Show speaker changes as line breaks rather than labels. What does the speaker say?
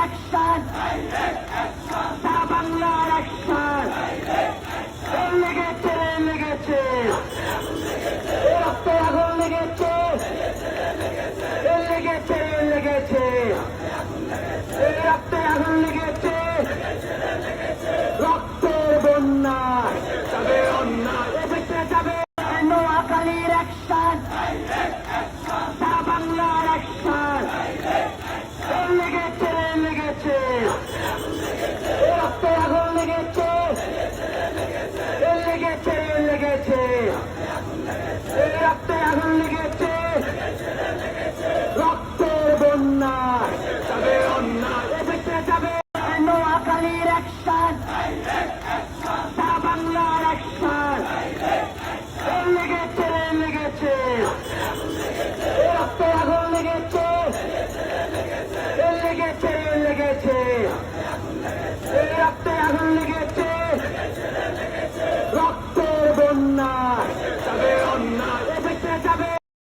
action, সারা বাংলার action, লেগেছে লেগেছে, রক্তে আগুন লেগেছে, লেগেছে লেগেছে, রক্তে আগুন লেগেছে, রক্তের বন্যা যাবে অন্যায়, যাবে নোয়াখালীর অ্যাকশন, সারা বাংলার অ্যাকশন, লেগেছে লেগেছে, রক্তে আগুন লেগেছে, লেগেছে লেগেছে, রক্তে আগুন লেগেছে, রক্তের বন্যা যাবে অন্যায়, যাবে নোয়াখালীর অ্যাকশন, সারা বাংলার অ্যাকশন, লেগেছে লেগেছে, রক্তে আগুন লেগেছে, লেগেছে লেগেছে, রক্তে আগুন লেগেছে,